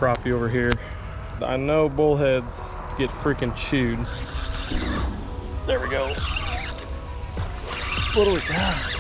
crappie over here. I know bullheads get freaking chewed. There we go. What do we got?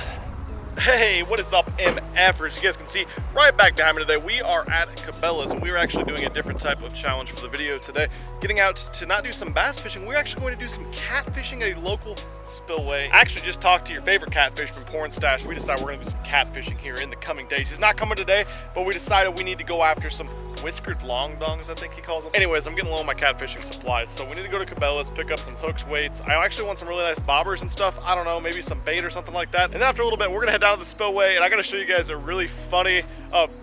Hey, what is up, MFers? As you guys can see, right back behind me today, we are at Cabelas, and we are actually doing a different type of challenge for the video today. Getting out to not do some bass fishing, we're actually going to do some catfishing at a local spillway. I actually just talked to your favorite catfishman, Porn Stash. We decided we're going to do some catfishing here in the coming days. He's not coming today, but we decided we need to go after some whiskered long dongs, I think he calls them. Anyways, I'm getting low on my catfishing supplies, so we need to go to Cabelas, pick up some hooks, weights. I actually want some really nice bobbers and stuff. I don't know, maybe some bait or something like that. And then after a little bit, we're going to head down to the spillway, and I got to show you guys a really funny,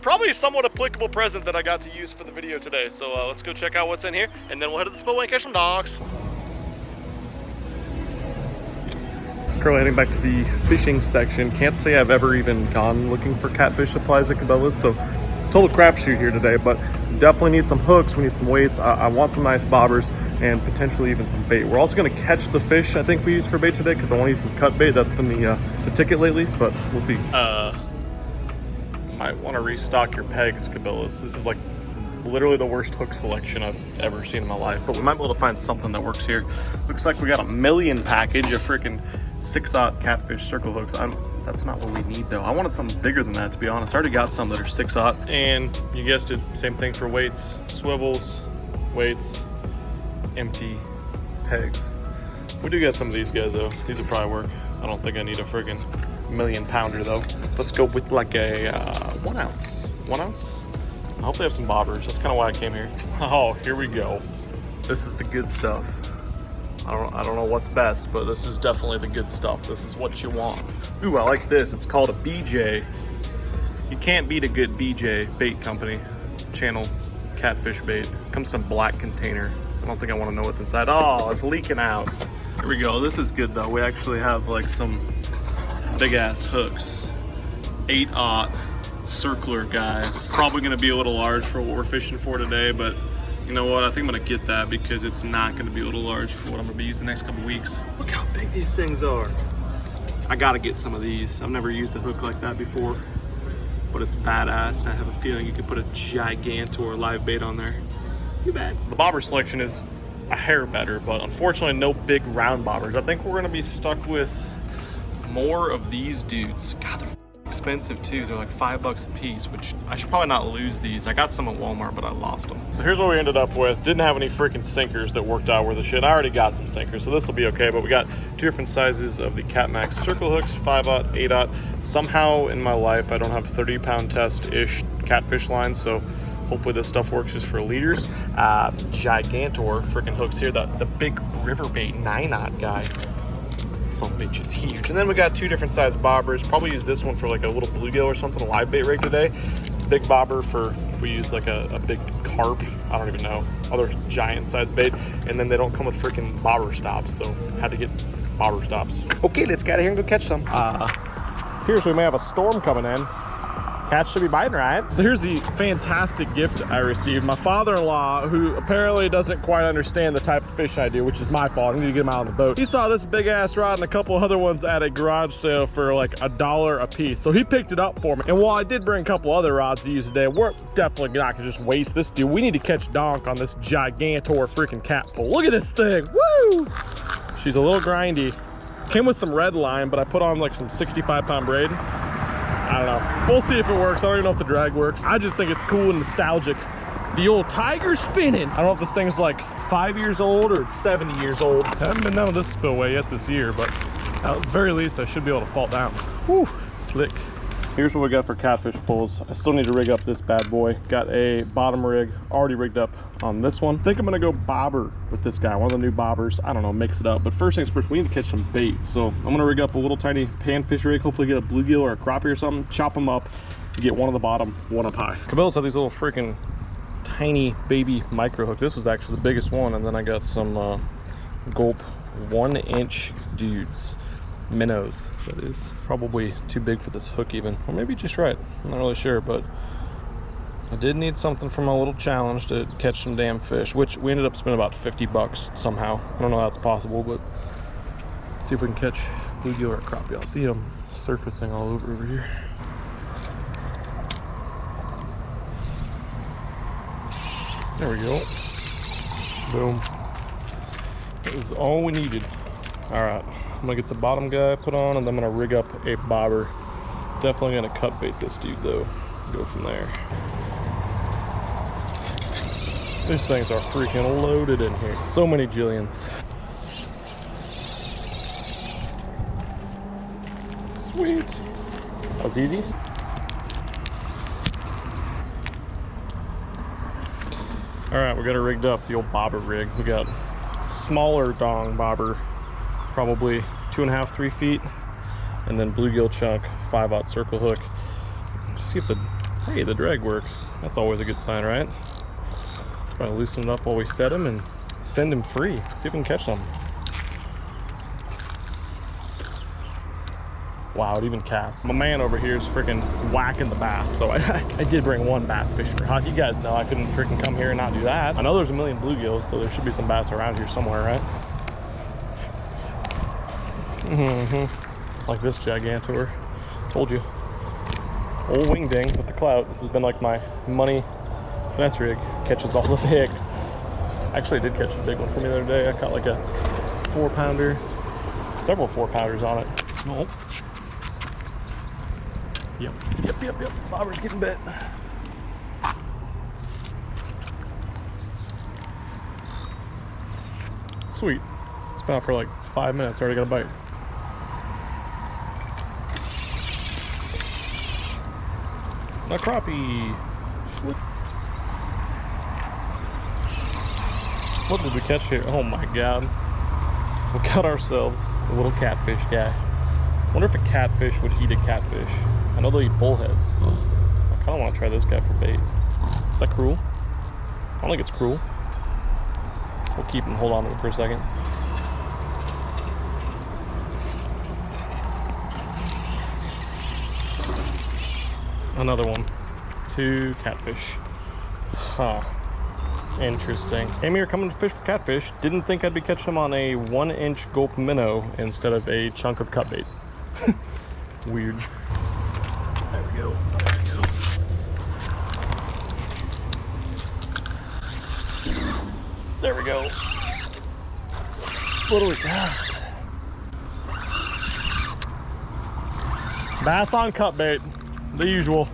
probably somewhat applicable present that I got to use for the video today. So let's go check out what's in here, and then we'll head to the spillway and catch some dogs. Currently heading back to the fishing section. Can't say I've ever even gone looking for catfish supplies at Cabelas, so total crapshoot here today, but definitely need some hooks, we need some weights, I want some nice bobbers, and potentially even some bait. We're also going to catch the fish I think we use for bait today, because I want to use some cut bait. That's been the ticket lately, but we'll see. Might want to restock your pegs, Cabelas. This is like literally the worst hook selection I've ever seen in my life, but we might be able to find something that works here. Looks like we got a million package of freaking 6/0 catfish circle hooks. That's not what we need though. I wanted something bigger than that, to be honest. I already got some that are 6/0. And you guessed it, same thing for weights, swivels, weights, empty pegs. We do get some of these guys though. These will probably work. I don't think I need a friggin' million pounder though. Let's go with like a 1 ounce. 1 ounce? I hope they have some bobbers. That's kind of why I came here. Oh, here we go. This is the good stuff. I don't know what's best, but this is definitely the good stuff. This is what you want. Ooh, I like this. It's called a BJ. You can't beat a good BJ bait company. Channel catfish bait. Comes in a black container. I don't think I want to know what's inside. Oh, it's leaking out. Here we go. This is good though. We actually have like some big ass hooks. 8/0 circler guys. Probably gonna be a little large for what we're fishing for today, but you know what? I think I'm gonna get that because it's not gonna be a little large for what I'm gonna be using the next couple weeks. Look how big these things are. I gotta get some of these. I've never used a hook like that before, but it's badass. And I have a feeling you could put a Gigantor live bait on there. Too bad. The bobber selection is a hair better, but unfortunately no big round bobbers. I think we're gonna be stuck with more of these dudes. God, they're expensive too. They're like $5 a piece, which I should probably not lose these. I got some at Walmart, but I lost them. So here's what we ended up with. Didn't have any freaking sinkers that worked out worth a shit. I already got some sinkers, so this will be okay, but we got 2 different sizes of the CatMax circle hooks, 5/0, 8/0. Somehow in my life, I don't have 30-pound test-ish catfish lines, so hopefully this stuff works just for leaders. Gigantor freaking hooks here, the big river bait 9/0 guy. Some bitch is huge. And then we got 2 different size bobbers. Probably use this one for like a little bluegill or something, a live bait rig today. Big bobber for if we use like a big carp, I don't even know, other giant size bait. And then they don't come with freaking bobber stops, so had to get bobber stops. Okay, let's get out of here and go catch some. Here's we may have a storm coming in. Catch should be biting, right? So here's the fantastic gift I received. My father-in-law, who apparently doesn't quite understand the type of fishing I do, which is my fault. I need to get him out on the boat. He saw this big ass rod and a couple other ones at a garage sale for like $1 a piece. So he picked it up for me. And while I did bring a couple other rods to use today, we're definitely not gonna just waste this dude. We need to catch donk on this Gigantor freaking cat pole. Look at this thing, woo! She's a little grindy. Came with some red line, but I put on like some 65-pound braid. I don't know. We'll see if it works. I don't even know if the drag works. I just think it's cool and nostalgic. The old tiger spinning. I don't know if this thing's like 5 years old or 70 years old. I haven't been down to this spillway yet this year, but at the very least, I should be able to fall down. Whew, slick. Here's what we got for catfish poles. I still need to rig up this bad boy. Got a bottom rig already rigged up on this one. I think I'm gonna go bobber with this guy, one of the new bobbers. I don't know, mix it up. But first things first, we need to catch some bait. So I'm gonna rig up a little tiny panfish rig, hopefully get a bluegill or a crappie or something, chop them up, get one on the bottom, one up high. Cabelas have these little freaking tiny baby micro hooks. This was actually the biggest one, and then I got some Gulp 1-inch dudes. Minnows. That is probably too big for this hook even, or maybe just right, I'm not really sure, but I did need something for my little challenge to catch some damn fish, which we ended up spending about $50 somehow. I don't know how that's possible, but let's see if we can catch bluegill or crappie. I'll see them surfacing all over here. There we go. Boom. That was all we needed. All right, I'm gonna get the bottom guy put on, and then I'm gonna rig up a bobber. Definitely gonna cut bait this dude though. Go from there. These things are freaking loaded in here. So many jillions. Sweet. That was easy. All right, we got it rigged up, the old bobber rig. We got smaller dong bobber, probably 2.5, 3 feet, and then bluegill chunk, 5/0 circle hook. See if the drag works. That's always a good sign, right? Try to loosen it up while we set him and send him free. See if we can catch some. Wow, it even casts. My man over here is freaking whacking the bass. So I did bring one bass fisher. How you guys know I couldn't freaking come here and not do that? I know there's a million bluegills, so there should be some bass around here somewhere, right? Like this gigantor. Told you. Old wing ding with the clout. This has been like my money finesse rig. Catches all the bigs. Actually, I did catch a big one for me the other day. I caught like a 4-pounder. Several 4-pounders on it. Oh. Yep. Bobber's getting bit. Sweet. It's been out for like 5 minutes. Already got a bite. A crappie. What did we catch here? Oh my god. We got ourselves a little catfish guy. Wonder if a catfish would eat a catfish. I know they'll eat bullheads. I kind of want to try this guy for bait. Is that cruel? I don't think it's cruel. We'll keep him, hold on to him for a second. Another one. 2 catfish. Huh. Interesting. Came here coming to fish for catfish. Didn't think I'd be catching them on a 1-inch gulp minnow instead of a chunk of cut bait. Weird. There we go. There we go. What do we got? Bass on cut bait. The usual.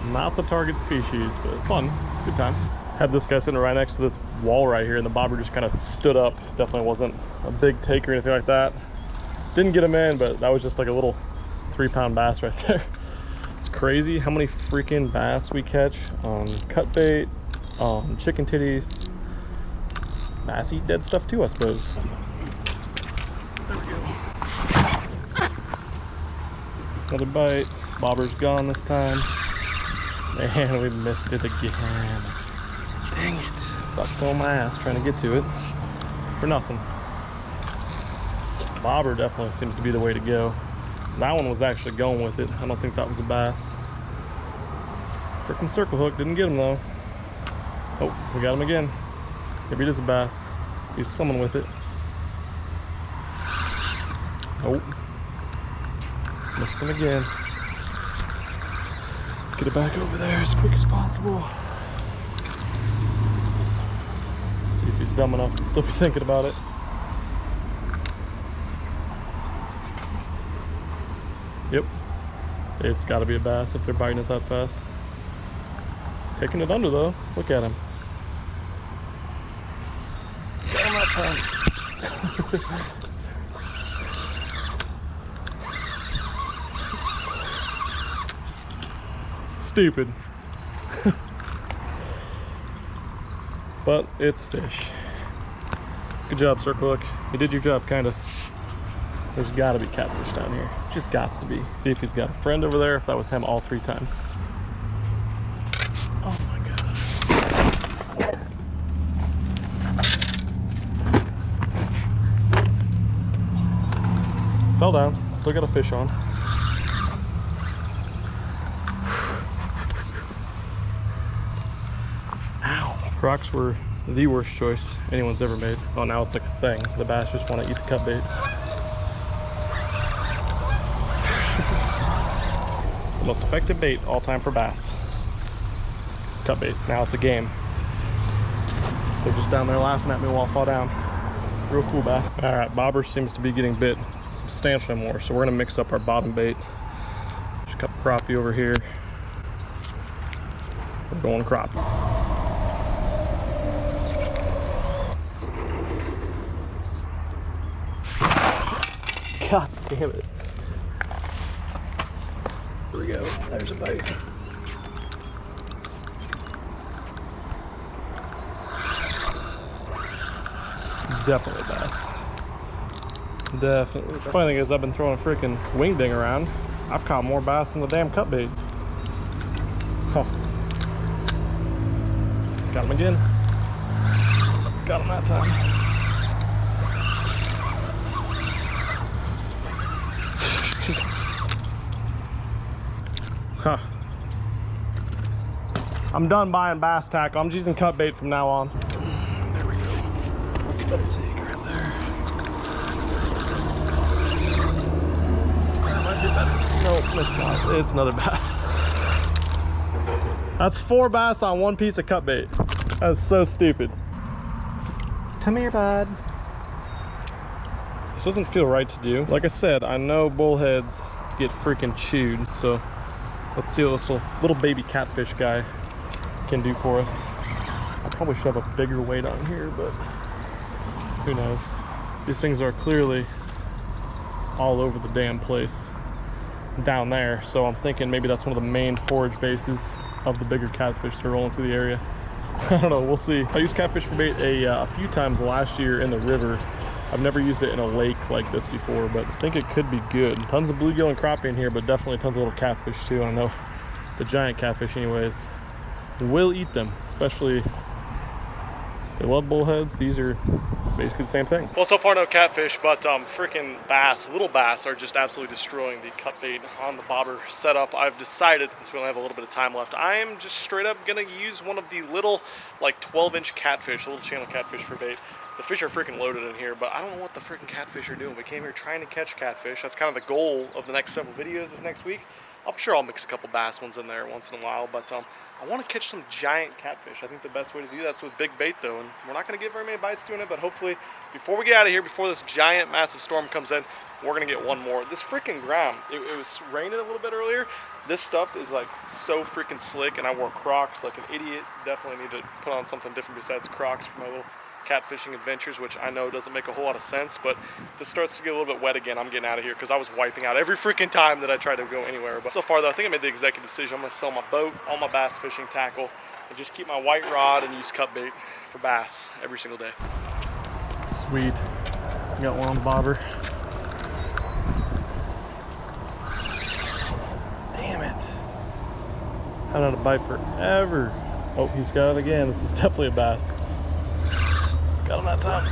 Not the target species, but fun. Good time. Had this guy sitting right next to this wall right here, and the bobber just kind of stood up. Definitely wasn't a big take or anything like that. Didn't get him in, but that was just like a little 3-pound bass right there. It's crazy how many freaking bass we catch on cut bait, on chicken titties. Bass eat dead stuff too, I suppose. There we go. Another bite. Bobber's gone this time. Man, we missed it again. Dang it. About to fall my ass trying to get to it. For nothing. Bobber definitely seems to be the way to go. That one was actually going with it. I don't think that was a bass. Freaking circle hook. Didn't get him though. Oh, we got him again. Maybe it is a bass. He's swimming with it. Oh. Missed him again. Get it back over there as quick as possible. See if he's dumb enough to still be thinking about it. Yep. It's got to be a bass if they're biting it that fast. Taking it under though. Look at him. Got him that time. Stupid. But it's fish. Good job, circle hook. You did your job, kinda. There's gotta be catfish down here. Just gots to be. See if he's got a friend over there, if that was him all 3 times. Oh my god. Fell down. Still got a fish on. Ow. Crocs were the worst choice anyone's ever made. Oh, now it's like a thing. The bass just want to eat the cut bait. The most effective bait all time for bass. Cut bait. Now it's a game. They're just down there laughing at me while I fall down. Real cool bass. All right, bobber seems to be getting bit substantially more, so we're gonna mix up our bottom bait. Just got crappie over here. We're going crappie. God damn it. Here we go. There's a bite. Definitely bass. Definitely. The funny thing is, I've been throwing a freaking wing ding around. I've caught more bass than the damn cut bait. Huh. Got him again. Got him that time. Huh. I'm done buying bass tackle. I'm just using cut bait from now on. There we go. That's a better take right there. That might be better. Nope, it's not. It's another bass. That's 4 bass on 1 piece of cut bait. That's so stupid. Come here, bud. This doesn't feel right to do. Like I said, I know bullheads get freaking chewed, so let's see what this little baby catfish guy can do for us. I probably should have a bigger weight on here, but who knows. These things are clearly all over the damn place down there, so I'm thinking maybe that's one of the main forage bases of the bigger catfish that are rolling through the area. I don't know, we'll see. I used catfish for bait a few times last year in the river. I've never used it in a lake like this before, but I think it could be good. Tons of bluegill and crappie in here, but definitely tons of little catfish too. I know the giant catfish anyways will eat them, especially they love bullheads. These are basically the same thing. Well, so far no catfish, but freaking bass, little bass, are just absolutely destroying the cut bait on the bobber setup. I've decided, since we only have a little bit of time left, I am just straight up gonna use one of the little, like 12-inch catfish, little channel catfish for bait. The fish are freaking loaded in here, but I don't know what the freaking catfish are doing. We came here trying to catch catfish. That's kind of the goal of the next several videos this next week. I'm sure I'll mix a couple bass ones in there once in a while, but I want to catch some giant catfish. I think the best way to do that's with big bait though, and we're not going to get very many bites doing it, but hopefully before we get out of here, before this giant massive storm comes in, we're going to get one more. This freaking ground, it was raining a little bit earlier. This stuff is like so freaking slick, and I wore Crocs like an idiot. Definitely need to put on something different besides Crocs for my little catfishing adventures, which I know doesn't make a whole lot of sense, but if this starts to get a little bit wet again, I'm getting out of here because I was wiping out every freaking time that I tried to go anywhere. But so far though, I think I made the executive decision. I'm going to sell my boat, all my bass fishing tackle, and just keep my white rod and use cut bait for bass every single day. Sweet. Got one on the bobber. Damn it. Had out a bite forever. Oh, he's got it again. This is definitely a bass. Got him that time.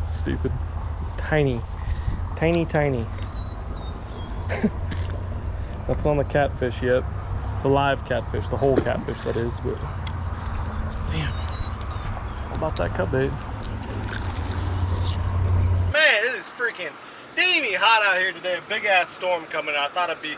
Stupid. Tiny. Tiny, tiny. Nothing on the catfish yet. The live catfish, the whole catfish that is, but damn. How about that cut bait? Man, it is freaking steamy hot out here today. A big ass storm coming. I thought it'd be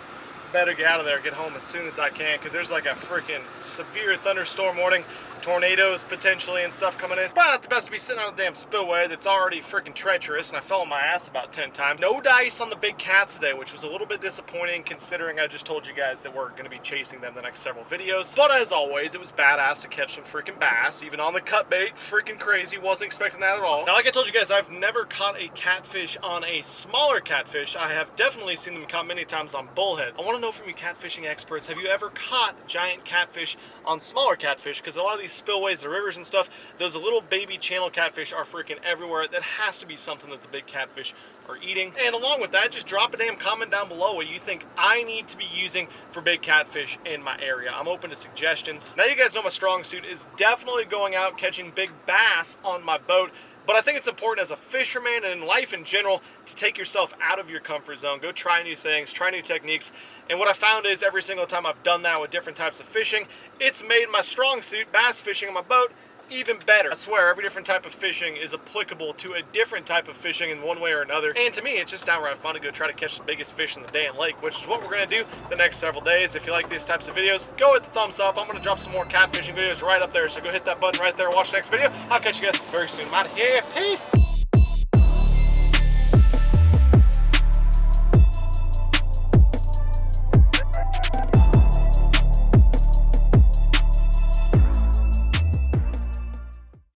better get out of there, get home as soon as I can, because there's like a freaking severe thunderstorm warning, tornadoes potentially and stuff coming in. Probably not the best to be sitting on a damn spillway that's already freaking treacherous, and I fell on my ass about 10 times. No dice on the big cats today, which was a little bit disappointing considering I just told you guys that we're going to be chasing them the next several videos. But as always, it was badass to catch some freaking bass, even on the cut bait. Freaking crazy, wasn't expecting that at all. Now, like I told you guys, I've never caught a catfish on a smaller catfish. I have definitely seen them caught many times on bullhead. I want to know from you catfishing experts, have you ever caught giant catfish on smaller catfish? Because a lot of these spillways, the rivers and stuff, those little baby channel catfish are freaking everywhere. That has to be something that the big catfish are eating. And along with that, just drop a damn comment down below what you think I need to be using for big catfish in my area. I'm open to suggestions. Now you guys know my strong suit is definitely going out catching big bass on my boat. But I think it's important as a fisherman and in life in general to take yourself out of your comfort zone. Go try new things, try new techniques. And what I found is every single time I've done that with different types of fishing, it's made my strong suit, bass fishing on my boat, even better. I swear, every different type of fishing is applicable to a different type of fishing in one way or another. And to me, it's just downright fun to go try to catch the biggest fish in the day in lake, which is what we're gonna do the next several days. If you like these types of videos, go hit the thumbs up. I'm gonna drop some more catfishing videos right up there, so go hit that button right there and watch the next video. I'll catch you guys very soon. I'm out of here. Peace.